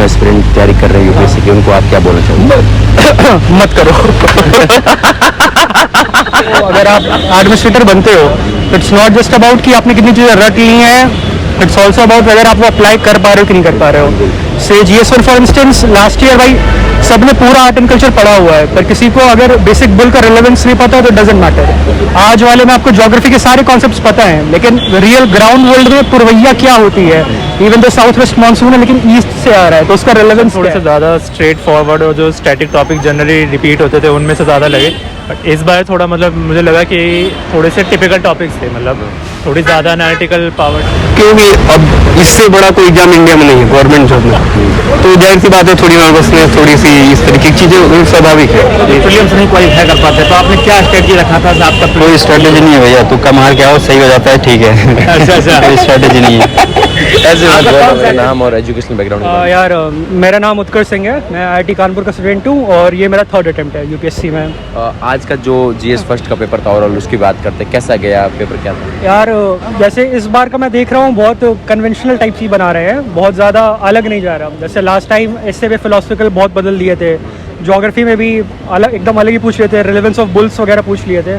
Aspirant तैयारी कर रहे हैं यूपीएससी की, उनको आप क्या बोलना चाहोगे? मत करो। तो अगर आप एडमिनिस्ट्रेटर बनते हो तो इट्स नॉट जस्ट अबाउट कि आपने कितनी चीज़ें रट ली हैं, इट्स ऑल्सो अबाउट अगर आप वो अप्लाई कर पा रहे हो कि नहीं कर पा रहे हो। से GS1 for instance last year भाई सबने पूरा आर्ट एंड कल्चर पढ़ा हुआ है, पर किसी को अगर बेसिक बुल का रिलेवेंस नहीं पता तो डजेंट मैटर। आज वाले में आपको ज्योग्राफी के सारे कॉन्सेप्ट्स पता हैं, लेकिन रियल ग्राउंड वर्ल्ड में पुरवैया क्या होती है, इवन तो साउथ वेस्ट मानसून है लेकिन ईस्ट से आ रहा है, तो उसका रिलेवेंस थोड़े से ज़्यादा स्ट्रेट फॉरवर्ड और जो स्टैटिक टॉपिक जनरली रिपीट होते थे उनमें से ज़्यादा लगे। बट इस बार थोड़ा मतलब मुझे लगा कि थोड़े से टिपिकल टॉपिक्स थे, मतलब थोड़ी ज़्यादा एनालिटिकल पावर। क्योंकि अब इससे बड़ा कोई एग्जाम इंडिया में नहीं है गवर्नमेंट जॉब में, तो जाहिर सी बात है थोड़ी नर्वसनेस, थोड़ी सी इस तरीके की चीज़ें स्वाभाविक है। प्रीलिम्स नहीं क्वालिफाई कर पाते तो आपने क्या स्ट्रेटजी रखा था? आपका कोई स्ट्रेटेजी नहीं है भैया, तुक्का मार के आओ, सही हो जाता है, ठीक है। अच्छा कोई स्ट्रेटेजी नहीं है। ऐसे नाम और एजुकेशनल बैकग्राउंड? यार मेरा नाम उत्कर्ष सिंह है, मैं IIT कानपुर का स्टूडेंट हूँ और ये मेरा 3rd अटेम्प्ट है यूपीएससी में। आज का जो GS फर्स्ट का पेपर था और उसकी बात करते हैं, कैसा गया पेपर, क्या था? यार जैसे इस बार का मैं देख रहा हूँ बहुत कन्वेंशनल टाइप ही बना रहे हैं, बहुत ज़्यादा अलग नहीं जा रहा। जैसे लास्ट टाइम इससे भी फिलोसफिकल बहुत बदल दिए थे, ज्योग्राफी में भी अलग एकदम अलग ही पूछ लिए थे, रिलेवेंस ऑफ बुल्स वगैरह पूछ लिए थे।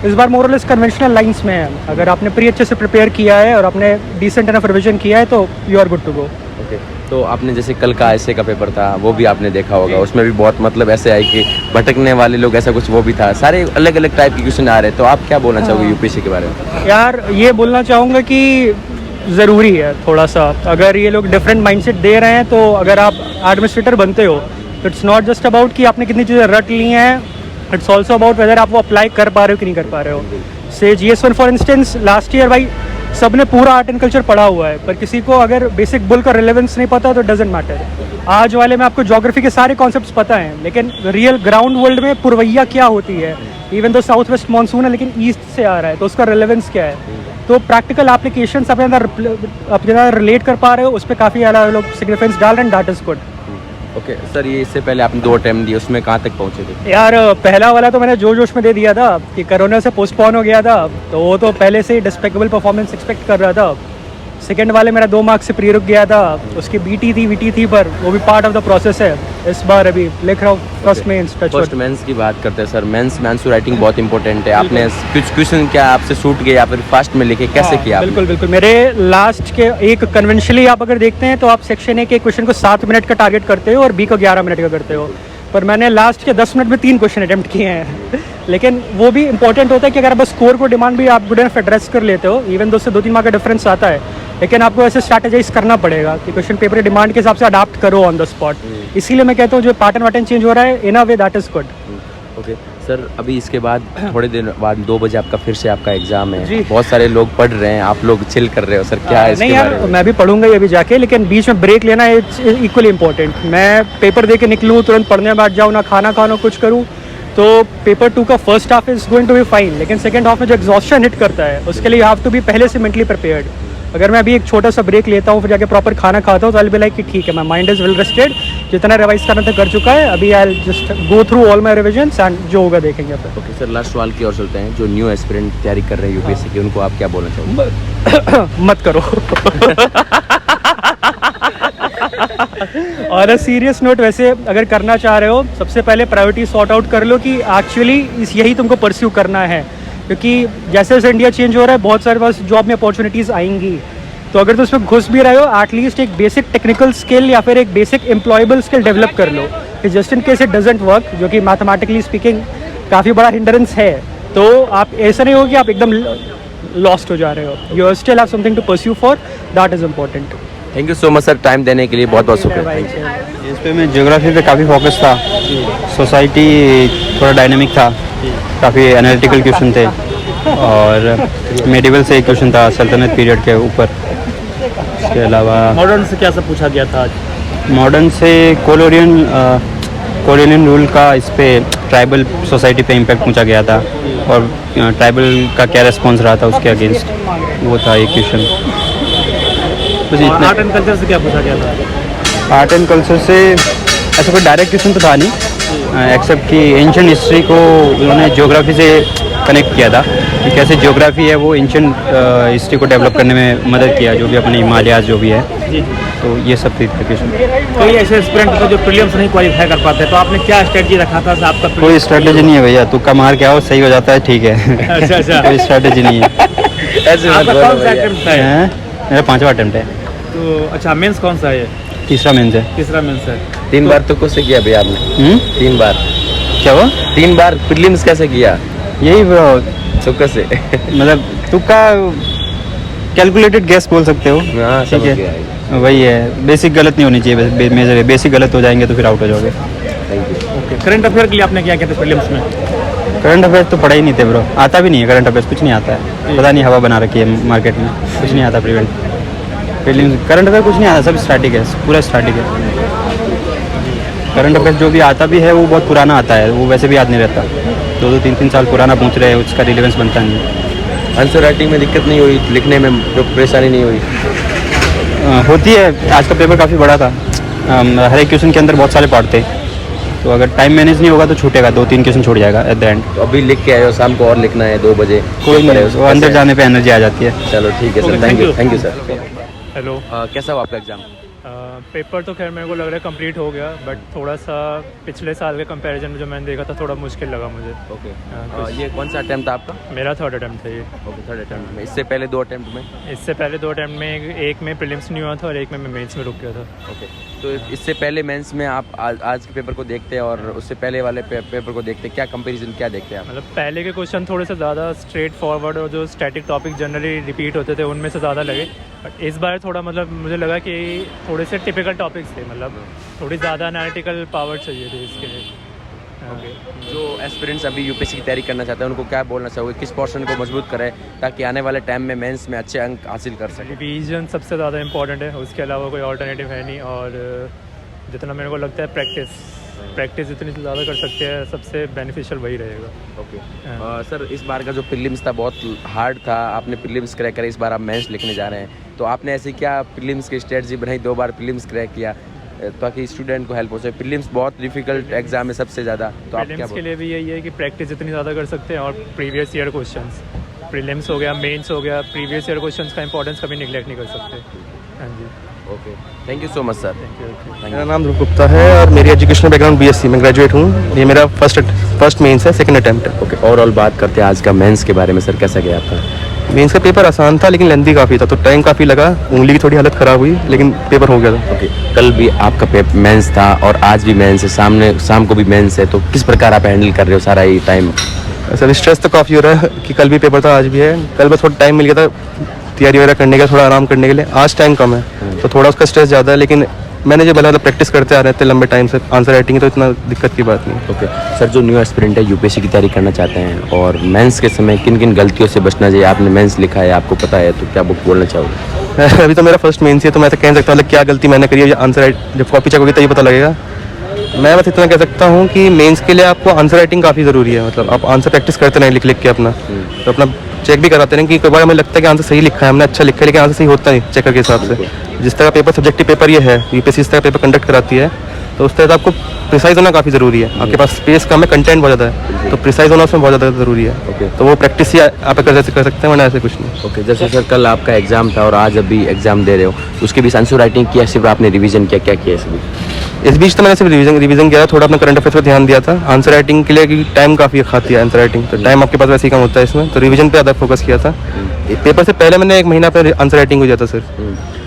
इस बार मोर और लेस कन्वेंशनल लाइंस में है। अगर आपने प्री अच्छे से प्रिपेयर किया है और आपने डिसेंट एनफ रिविजन किया है तो you are good to go. Okay, तो आपने जैसे कल का ऐसे का पेपर था वो भी आपने देखा होगा, उसमें भी बहुत मतलब ऐसे आई कि भटकने वाले लोग, ऐसा कुछ वो भी था, सारे अलग अलग टाइप के क्वेश्चन आ रहे हैं, तो आप क्या बोलना चाहोगे यूपीएससी के बारे में? यार ये बोलना चाहूँगा कि ज़रूरी है थोड़ा सा, अगर ये लोग डिफरेंट माइंडसेट दे रहे हैं तो अगर आप एडमिनिस्ट्रेटर बनते हो तो इट्स नॉट जस्ट अबाउट कि आपने कितनी चीज़ें रट ली हैं, इट्स ऑल्सो अबाउट वेदर आप वो अप्लाई कर पा रहे हो कि नहीं कर पा रहे हो। से GS1 for instance last year भाई सबने पूरा आर्ट एंड कल्चर पढ़ा हुआ है, पर किसी को अगर बेसिक बुल का रिलेवेंस नहीं पता तो डजेंट मैटर। आज वाले में आपको ज्योग्राफी के सारे कॉन्सेप्ट्स पता हैं, लेकिन रियल ग्राउंड वर्ल्ड में पुरवैया क्या होती है, इवन तो साउथ वेस्ट मानसून है लेकिन ईस्ट से आ रहा है, तो उसका रिलेवेंस क्या है। तो प्रैक्टिकल एप्लीकेशंस अपने अंदर रिलेट कर पा रहे हो, उस पर काफ़ी अलग लोग सिग्निफिकेंस डाल रहे हैं, that is good. Okay sir, ये इससे पहले आपने 2 अटेम्प्ट दिए, उसमें कहाँ तक पहुँचे थे? यार पहला वाला तो मैंने जोश में दे दिया था कि कोरोना से पोस्टपोन हो गया था, तो वो तो पहले से ही डिस्पेक्टेबल परफॉर्मेंस एक्सपेक्ट कर रहा था। सेकंड वाले मेरा 2 मार्क्स से प्री रुक गया था, उसकी बीटी थी पर वो भी पार्ट ऑफ द प्रोसेस है। इस बार अभी लिख रहा हूँ फर्स्ट मेंस। फर्स्ट मेंस की बात करते हैं सर, मेंस राइटिंग बहुत इंपॉर्टेंट है। आपने कुछ क्वेश्चन क्या आपसे शूट गए या फिर फास्ट में लिखे, कैसे किया? बिल्कुल मेरे लास्ट के एक कन्वेंशनली आप अगर देखते हैं तो आप सेक्शन ए के क्वेश्चन को 7 मिनट का टारगेट करते हो और बी को 11 मिनट का करते हो, पर मैंने लास्ट के 10 मिनट में 3 क्वेश्चन अटेम्प्ट किए हैं। लेकिन वो भी इंपॉर्टेंट होता है कि अगर आप स्कोर को डिमांड भी आप गुड एनफ एड्रेस कर लेते हो, इवन दो से 2-3 मार्क का डिफरेंस आता है, लेकिन आपको ऐसे स्ट्रैटेजाइज करना पड़ेगा कि क्वेश्चन पेपर डिमांड के हिसाब से अडाप्ट करो ऑन द स्पॉट। इसीलिए मैं कहता हूँ जो पैटर्न वाटर्न चेंज हो रहा है in a way that is good. Okay sir, अभी इसके बाद थोड़े दिन बाद 2 बजे आपका फिर से आपका एग्जाम है, बहुत सारे लोग पढ़ रहे हैं, आप लोग चिल कर रहे हो सर, क्या है इसके नहीं बारे यार में? मैं भी पढ़ूंगा ये भी जाके, लेकिन बीच में ब्रेक लेना इक्वली इंपॉर्टेंट। मैं पेपर दे के निकलूँ, तुरंत पढ़ने बैठ जाऊँ, ना खाना खाना कुछ करूँ, तो पेपर 2 का first half is going to be fine, लेकिन सेकंड हाफ में जो एग्जॉस्शन हिट करता है उसके लिए यू हैव टू बी पहले से मेंटली प्रिपेयर्ड। अगर मैं अभी एक छोटा सा ब्रेक लेता हूँ फिर जाके प्रॉपर खाना खाता हूँ तो आई विल बी लाइक कि ठीक है, my mind is well rested, जितना रिवाइज करना था कर चुका है, अभी I will just go through all my revisions and जो होगा देखेंगे फिर। ओके सर, लास्ट सवाल की ओर चलते हैं। जो न्यू एस्पिरेंट तैयारी कर रहे हैं यूपीएससी की, उनको आप क्या बोलना चाहोगे? मत करो। और अ सीरियस नोट, वैसे अगर करना चाह रहे हो सबसे पहले प्रायोरिटी सॉर्ट आउट कर लो कि एक्चुअली यही तुमको परस्यू करना है, क्योंकि जैसे जैसे इंडिया चेंज हो रहा है बहुत सारे पास जॉब में अपॉर्चुनिटीज़ आएंगी, तो अगर तुम उसमें घुस भी रहे हो एटलीस्ट एक बेसिक टेक्निकल स्किल या फिर एक बेसिक एम्प्लॉयबल स्किल डेवलप कर लो कि just in case it doesn't work, जो कि मैथमेटिकली स्पीकिंग काफ़ी बड़ा हिंडरेंस है, तो आप ऐसा नहीं हो कि आप एकदम लॉस्ट हो जा रहे हो, you still have something to pursue for, that is important. Thank you so much sir, time देने के लिए बहुत बहुत शुक्रिया। इस पे मैं ज्योग्राफी पे काफ़ी फोकस था, सोसाइटी थोड़ा डायनेमिक था, काफ़ी एनालिटिकल क्वेश्चन थे, और मेडिवल से एक क्वेश्चन था सल्तनत पीरियड के ऊपर। इसके अलावा मॉडर्न से क्या सब पूछा गया था आज? मॉडर्न से कोलोनियन रूल का इस पे ट्राइबल सोसाइटी पे इम्पैक्ट पूछा गया था, और ट्राइबल का क्या रिस्पॉन्स रहा था उसके अगेंस्ट, वो था एक क्वेश्चन। आर्ट एंड कल्चर से क्या पूछा गया था? आर्ट एंड कल्चर से ऐसा कोई डायरेक्ट क्वेश्चन तो था नहीं, एक्सेप्ट कि एंशिएंट हिस्ट्री को उन्होंने ज्योग्राफी से कनेक्ट किया था कि कैसे ज्योग्राफी है वो एंशिएंट हिस्ट्री को डेवलप करने में मदद किया, जो भी अपने हिमालयाज जो भी है, तो ये सब थी क्वेश्चन। कोई ऐसे एस्पिरेंट होते जो प्रीलिम्स नहीं क्वालिफाई कर पाते, तो आपने क्या स्ट्रेटजी रखा था आपका? कोई स्ट्रैटेजी नहीं है भैया, तुक्का मार के आओ, सही हो जाता है, ठीक है। अच्छा अच्छा। कोई स्ट्रैटेजी नहीं है। ऐसे मत आपका बोलो कौन सा भैया। अटेम्प्ट है? हैं? मेरा 5वां अटेम्प्ट है, तो अच्छा, मेंस कौन सा है? तीसरा मेंस है। तीसरा मेंस है। 3 बार तो कैसे किया भैया आपने? 3 बार? क्या हुआ? 3 बार प्रीलिम्स कैसे किया? यही तुक्के से? मतलब तुक्का कैलकुलेटेड गैस बोल सकते हो। हाँ, ठीक समझ गया। है, वही है, बेसिक गलत नहीं होनी चाहिए, मेजर बेसिक गलत हो जाएंगे तो फिर आउट हो जाओगे। Thank you. Okay, current affair के लिए आपने क्या किया था प्रीलिम्स में? करंट अफेयर्स तो पढ़ा ही नहीं थे ब्रो, आता भी नहीं है करंट अफेयर्स, कुछ नहीं आता है, पता नहीं हवा बना रखी है मार्केट में, कुछ नहीं आता। प्रीलिम्स करंट अफेयर कुछ नहीं आता, सब स्टैटिक है, पूरा स्टैटिक है। करंट अफेयर्स जो भी आता भी है वो बहुत पुराना आता है, वो वैसे भी याद नहीं रहता, 2-2, 3-3 साल पुराना पूछ रहे हैं, उसका रिलेवेंस बनता नहीं है। आंसर राइटिंग में दिक्कत नहीं हुई? लिखने में जो परेशानी नहीं हुई? होती है, आज का पेपर काफ़ी बड़ा था, हर एक क्वेश्चन के अंदर बहुत सारे पार्ट थे, तो अगर टाइम मैनेज नहीं होगा तो छूटेगा, 2-3 क्वेश्चन छूट जाएगा एट द एंड। तो अभी लिख के आए हो, शाम को और लिखना है 2 बजे? कोई पेपर है नहीं, उसको वो अंदर कैसे? जाने पे एनर्जी आ जाती है। चलो ठीक है sir, Okay, thank you, thank you. Thank you sir. Hello. कैसा हुआ आपका एग्जाम? पेपर तो खैर मेरे को लग रहा है कंप्लीट हो गया, बट थोड़ा सा पिछले साल के कंपैरिजन में जो मैंने देखा था थोड़ा मुश्किल लगा मुझे। ओके। कुछ- ये कौन सा अटेम्प्ट था आपका? मेरा 3rd अटेम्प्ट था ये। ओके, 3rd अटेम्प्ट में। इससे पहले 2 अटेम्प्ट में? इससे पहले 2 अटेम्प्ट में, एक में प्रीलिम्स नहीं हुआ था और एक में मैं मेंस में रुक गया था। ओके, तो इससे पहले मेंस में आप आज के पेपर को देखते हैं और उससे पहले वाले पेपर को देखते हैं, क्या कंपैरिजन क्या देखते हैं आप? मतलब पहले के क्वेश्चन थोड़े से ज़्यादा स्ट्रेट फॉरवर्ड और जो स्टैटिक टॉपिक जनरली रिपीट होते थे उनमें से ज़्यादा लगे, बट इस बार थोड़ा मतलब मुझे लगा कि थोड़े से टिपिकल टॉपिक्स थे, मतलब थोड़ी ज़्यादा एनालिटिकल पावर चाहिए थी इसके लिए। ओके, जो एस्पिरेंट्स अभी यूपीएससी की तैयारी करना चाहते हैं उनको क्या बोलना चाहोगे, किस पोर्शन को मजबूत करें ताकि आने वाले टाइम में मेंस में अच्छे अंक हासिल कर सकें? रिवीजन सबसे ज़्यादा इंपॉर्टेंट है, उसके अलावा कोई ऑल्टरनेटिव है नहीं, और जितना मेरे को लगता है प्रैक्टिस जितनी ज़्यादा कर सकते हैं सबसे बेनिफिशियल वही रहेगा। ओके। हाँ। सर, इस बार का जो प्रीलिम्स था बहुत हार्ड था, आपने प्रीलिम्स क्रैक करा, इस बार आप मेंस लिखने जा रहे हैं, तो आपने ऐसी क्या प्रीलिम्स की स्ट्रेटजी बनाई, 2 बार प्रीलिम्स क्रैक किया ताकि स्टूडेंट को हेल्प हो सके? प्रीलिम्स बहुत डिफिकल्ट एग्जाम है सबसे ज़्यादा, तो आप क्या प्रीलिम्स के लिए भी यही है कि प्रैक्टिस जितनी ज़्यादा कर सकते हैं, और प्रीवियस ईयर क्वेश्चंस, प्रीलिम्स हो गया, मेंस हो गया, प्रीवियस ईयर क्वेश्चंस का इंपॉर्टेंस कभी निगलेक्ट नहीं कर सकते। हाँ जी, okay, thank you so much sir. Thank you. मेरा नाम ध्रुव गुप्ता है और मेरी एजुकेशनल बैकग्राउंड बीएससी में ग्रेजुएट हूँ। ये मेरा फर्स्ट मेंस है, 2nd अटेम्प्ट है। ओके, ओवरऑल बात करते हैं आज का मेंस के बारे में, सर कैसा गया आपका? मेंस का पेपर आसान था लेकिन लेंथी काफ़ी था, तो टाइम काफ़ी लगा, उंगली की थोड़ी हालत ख़राब हुई, लेकिन पेपर हो गया था। ओके, कल भी आपका मेंस था और आज भी मेंस है, शाम को भी मेंस है, तो किस प्रकार आप हैंडल कर रहे हो सारा ये टाइम? सर, स्ट्रेस तो काफ़ी हो रहा है कि कल भी पेपर था, आज भी है। कल बस थोड़ा टाइम मिल गया था तैयारी वगैरह करने का, थोड़ा आराम करने के लिए। आज टाइम कम है तो थोड़ा उसका स्ट्रेस ज़्यादा है, लेकिन मैंने जो बोला था प्रैक्टिस करते आ रहे थे लंबे टाइम से आंसर राइटिंग, तो इतना दिक्कत की बात नहीं। ओके सर, जो न्यू एस्पिरेंट है यूपीएससी की तैयारी करना चाहते हैं और मेंस के समय किन किन गलतियों से बचना चाहिए? आपने मेंस लिखा है, आपको पता है, तो क्या बुक बोलना चाहोगे? अभी तो मेरा फर्स्ट मेंस है, तो मैं तो कह सकता हूँ क्या गलती मैंने करी है, आंसर राइट जब कॉपी चेक होगी तभी पता लगेगा। मैं बस इतना कह सकता हूँ कि मेंस के लिए आपको आंसर राइटिंग काफ़ी ज़रूरी है, मतलब आप आंसर प्रैक्टिस करते रहें लिख लिख के अपना, तो अपना चेक भी कराते रहें कि कई बार हमें लगता है कि आंसर सही लिखा है, हमने अच्छा लिखा है, लेकिन आंसर सही होता नहीं चेकर के हिसाब से। जिस तरह पेपर सब्जेक्टिव पेपर ये है, यूपीएससी इस तरह पेपर कंडक्ट कराती है, तो उस तरह से आपको प्रिसाइज होना काफ़ी ज़रूरी है। आपके पास स्पेस कम है, कंटेंट बहुत ज़्यादा है, तो प्रिसाइज होना उसमें बहुत ज़्यादा ज़रूरी है। ओके। तो वो प्रैक्टिस ही आप कर सकते हैं, वरना ऐसे कुछ नहीं। ओके, जैसे सर कल आपका एग्जाम था और आज अभी एग्जाम दे रहे हो, उसके बीच आंसर राइटिंग किया, सिर्फ आपने रिवीजन किया, क्या किया इस बीच तो मैंने सिर्फ रिवीजन किया, थोड़ा अपना करंट अफेयर्स पर ध्यान दिया था। आंसर राइटिंग के लिए कि टाइम काफ़ी खाती है आंसर राइटिंग, तो टाइम आपके पास वैसे ही कम होता है इसमें, तो रिवीजन पे ज़्यादा फोकस किया था। पेपर से पहले मैंने 1 महीना अपने आंसर राइटिंग को दिया था सर।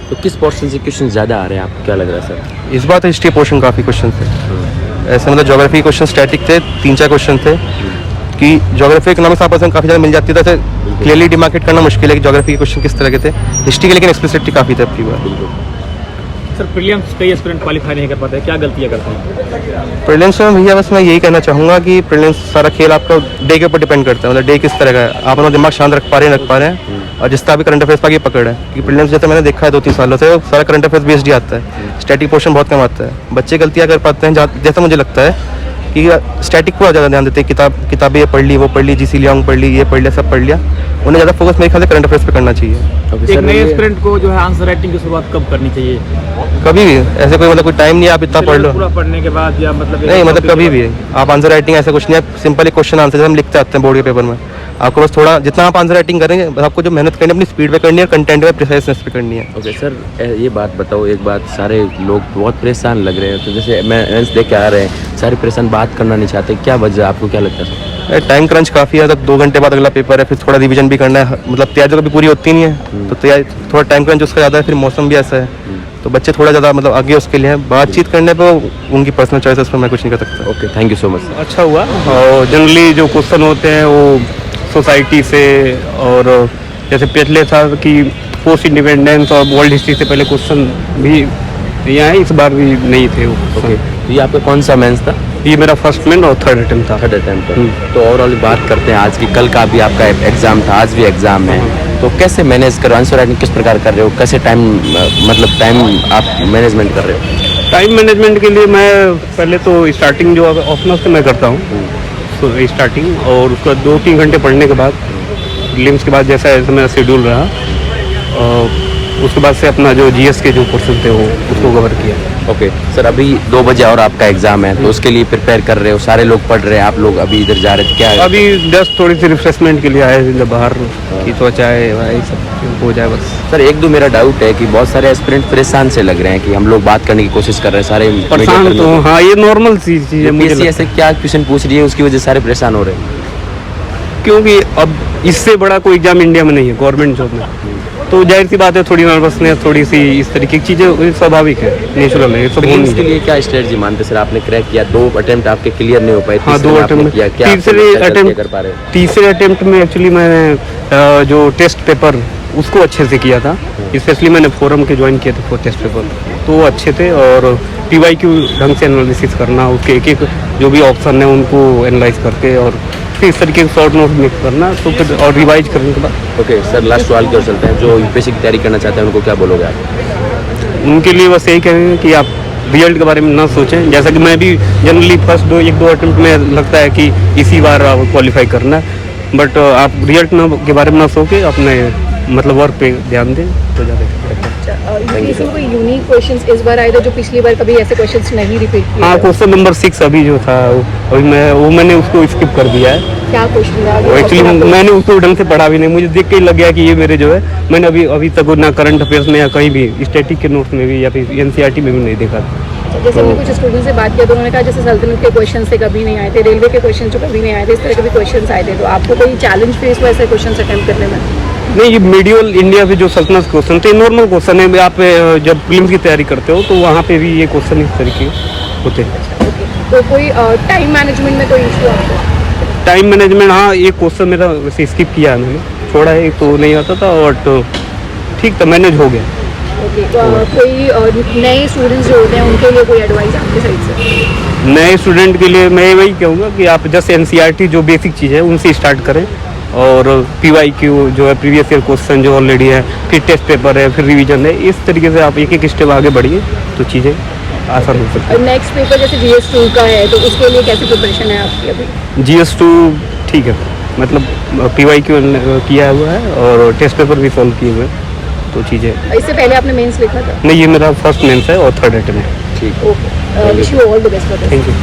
तो किस पोर्शन से क्वेश्चन ज़्यादा आ रहे हैं, आपको क्या लग रहा है सर? इस बार तो हिस्ट्री पोर्शन काफ़ी क्वेश्चन थे, ऐसे मतलब ज्योग्राफी क्वेश्चन स्टैटिक थे, 3-4 क्वेश्चन थे कि ज्योग्राफी इकोनॉमिक्स आप काफ़ी ज़्यादा मिल जाती है, तो क्लियरली डिमार्केट करना मुश्किल है कि ज्योग्राफी के क्वेश्चन किस तरह के थे। हिस्ट्री के लेकिन एक्सप्लिसिटी काफ़ी थे आपकी बार। सर प्रीलिम्स कई एस्पिरेंट क्वालिफाई नहीं कर पाते, क्या गलतियाँ करते हैं? प्रीलिम्स में भैया बस मैं यही कहना चाहूँगा कि प्रीलिम्स सारा खेल आपका डे के ऊपर डिपेंड करता है, मतलब डे किस तरह का है, आप अपना दिमाग शांत रख पा रहे हैं, और जिस तरह अभी करंट अफेयर्स पर ये पकड़ है कि प्रीलिम्स जैसे मैंने देखा है 2-3 सालों से, सारा करंट अफेयर्स बेस्ड ही आता है, स्टैटिक पोर्शन बहुत कम आता है। बच्चे गलतियाँ कर पाते हैं, जैसा मुझे लगता है कि स्टैटिक को ज़्यादा ध्यान देते हैं, किताबें ये पढ़ ली, वो पढ़ ली, जीसी लियांग पढ़ ली, ये पढ़ लिया, सब पढ़ लिया, उन्हें ज़्यादा फोकस मेरे ख्याल से करंट अफेयर्स पे करना चाहिए। Okay, एक sir, नए ये- एस्पिरेंट को जो है आंसर राइटिंग की शुरुआत कब करनी चाहिए? कभी भी ऐसे कोई मतलब कोई टाइम नहीं है, आप इतना पढ़ लो। पूरा पढ़ने के बाद या मतलब नहीं मतलब कभी भी आप आंसर राइटिंग ऐसा कुछ नहीं है, सिंपली क्वेश्चन आंसर हम लिखते आते हैं बोर्ड के पेपर में। आपको बस थोड़ा जितना आप आंसर राइटिंग करेंगे, बस आपको जो मेहनत करनी है अपनी स्पीड पे करनी है, कंटेंट पे प्रिसाइसनेस पे करनी है। ओके सर, ये बात बताओ, एक बात, सारे लोग बहुत परेशान लग रहे हैं, तो जैसे मैं देख के आ रहे हैं, सारे परेशान बात करना नहीं चाहते, क्या वजह, आपको क्या लगता है? टाइम क्रंच काफ़ी है, तब 2 घंटे बाद अगला पेपर है, फिर थोड़ा रिवीजन भी करना है, मतलब तैयारी तो कभी पूरी होती नहीं है, तो तैयारी थोड़ा टाइम क्रंच उसका ज़्यादा है, फिर मौसम भी ऐसा है, तो बच्चे थोड़ा ज़्यादा मतलब आगे उसके लिए हैं। बातचीत करने पर उनकी पर्सनल चॉइस है, उस पर मैं कुछ नहीं कर सकता। Okay, thank you so much. अच्छा हुआ। और जनरली जो क्वेश्चन होते हैं वो सोसाइटी से, और जैसे पहले था कि पोस्ट इंडिपेंडेंस और वर्ल्ड हिस्ट्री से पहले क्वेश्चन भी यहाँ है, इस बार भी नहीं थे वो। ओके, तो ये आपका कौन सा मेंस था? ये मेरा फर्स्ट मेन और थर्ड अटेम्प्ट था। थर्ड अटेम्प्ट पर। तो ओवरऑल बात करते हैं आज की, कल का भी आपका एग्जाम था, आज भी एग्जाम है, तो कैसे मैनेज करो, आंसर राइटिंग किस प्रकार कर रहे हो, कैसे टाइम मतलब टाइम आप मैनेजमेंट कर रहे हो? टाइम मैनेजमेंट के लिए मैं पहले तो स्टार्टिंग जो ऑप्शनल से मैं करता हूँ, तो स्टार्टिंग, और उसका 2-3 घंटे पढ़ने के बाद प्रीलिम्स के बाद जैसा जैसा मेरा शेड्यूल रहा, उसके बाद से अपना जो जीएस के जो क्वेश्चन थे वो उसको कवर किया। ओके सर, अभी 2 बजे और आपका एग्जाम है, तो उसके लिए प्रिपेयर कर रहे हो, सारे लोग पढ़ रहे हैं, आप लोग अभी इधर जा रहे थे, क्या है? अभी जस्ट थोड़ी सी रिफ्रेशमेंट के लिए आए हैं, जब बाहर की त्वचा है वही सब हो जाए बस। सर, एक दो मेरा डाउट है कि बहुत सारे एस्पिरेंट परेशान से लग रहे हैं कि हम लोग बात करने की कोशिश कर रहे हैं, सारे परेशान तो हाँ, ये नॉर्मल सी चीज़ है मुझे लगता ऐसे क्या क्वेश्चन पूछ रही है, उसकी वजह से सारे परेशान हो रहे हैं। है, क्योंकि अब इससे बड़ा कोई एग्जाम इंडिया में नहीं है गवर्नमेंट जॉब में, तो जाहिर सी बात है थोड़ी नर्वसनेस, थोड़ी सी इस तरीके की चीज़ें स्वाभाविक है, नेचुरल है, ये सब प्रीलिम्स होनी के है। लिए क्या स्ट्रेटजी मानते सर? आपने क्रैक किया, 2 अटेम्प्ट आपके क्लियर नहीं हो पाए, हाँ, तीसरे 2 में आपने अटेम्प्ट किया, क्या तीसरे आपको लगता है अटेम्प्ट कर पा रहे हो? तीसरे अटेम्प्ट में एक्चुअली मैंने जो टेस्ट पेपर उसको अच्छे से किया था, स्पेशली मैंने फोरम के ज्वाइन किए थे टेस्ट पेपर, तो वो अच्छे थे, और PYQ ढंग से एनालिसिस करना, उसके एक जो भी ऑप्शन है उनको एनालाइज करके, और फिर इस तरीके के शॉर्ट नोट मिक्स करना, तो फिर और रिवाइज करने के बाद। ओके सर, लास्ट सवाल की ओर चलते हैं, जो यूपीएससी की तैयारी करना चाहते हैं उनको क्या बोलोगे आप? उनके लिए बस यही कहेंगे कि आप रिजल्ट के बारे में ना सोचें, जैसा कि मैं भी जनरली फर्स्ट 1-2 अटेम्प्ट में लगता है कि इसी बार क्वालिफाई करना, बट आप रिजल्ट के बारे में ना सोच के अपने मतलब वर्क पे ध्यान दें तो ज़्यादा यूपीएससी में कोई यूनिक क्वेश्चंस इस बार आए थे जो पिछली बार कभी ऐसे क्वेश्चंस नहीं रिपीट किए? हाँ, क्वेश्चन नंबर 6 अभी जो था अभी मैंने उसको स्किप कर दिया है। क्या क्वेश्चन था? एक्चुअली मैंने उसको ढंग से पढ़ा भी नहीं, मुझे देख के ही लग गया कि ये मेरे जो है, मैंने अभी तक ना करंट अफेयर्स में या कहीं भी स्टैटिक के नोट्स में भी या फिर NCERT में भी नहीं देखा था। जैसे हमने कुछ स्टूडेंट से बात किया तो उन्होंने कहा जैसे सल्तनत के क्वेश्चन से कभी नहीं आए थे, रेलवे के क्वेश्चन जो कभी नहीं आए थे, इस तरह के भी क्वेश्चन आए थे, तो आपको कोई चैलेंज फेस हुआ ऐसे क्वेश्चन अटेम्प्ट करने में? नहीं, ये मीडियल इंडिया पे जो सल्तनत क्वेश्चन थे नॉर्मल क्वेश्चन है, आप जब प्रीलिम्स की तैयारी करते हो तो वहाँ पे भी ये क्वेश्चन इस तरीके होते हैं। तो कोई टाइम मैनेजमेंट में कोई इशू आपको? टाइम मैनेजमेंट, हाँ, एक क्वेश्चन मेरा वैसे स्किप किया है मैंने, छोड़ा है, तो नहीं आता था, और तो ठीक था, मैनेज हो गया। ओके, तो कोई नए स्टूडेंट्स जो होते हैं उनके लिए कोई एडवाइस आपकी साइड से? नए स्टूडेंट के लिए मैं वही कहूँगा कि आप जस्ट NCERT जो बेसिक चीज़ है उनसे स्टार्ट करें, और PYQ जो है प्रीवियस ईयर क्वेश्चन जो ऑलरेडी है, फिर टेस्ट पेपर है, फिर रिवीजन है, इस तरीके से आप एक स्टेप आगे बढ़िए तो चीज़ें आसान हो सकती है। नेक्स्ट पेपर जैसे GS2 का है तो उसके लिए कैसी प्रिपरेशन है आपकी अभी? GS2 ठीक है, मतलब PYQ किया हुआ है और टेस्ट पेपर भी सॉल्व किए हुए हैं, तो चीज़ें। इससे पहले आपने मेंस लिखा था? नहीं, ये मेरा फर्स्ट मेंस है और थर्ड अटेम्प्ट है। ठीक, okay, wish you all the best for this. Thank you.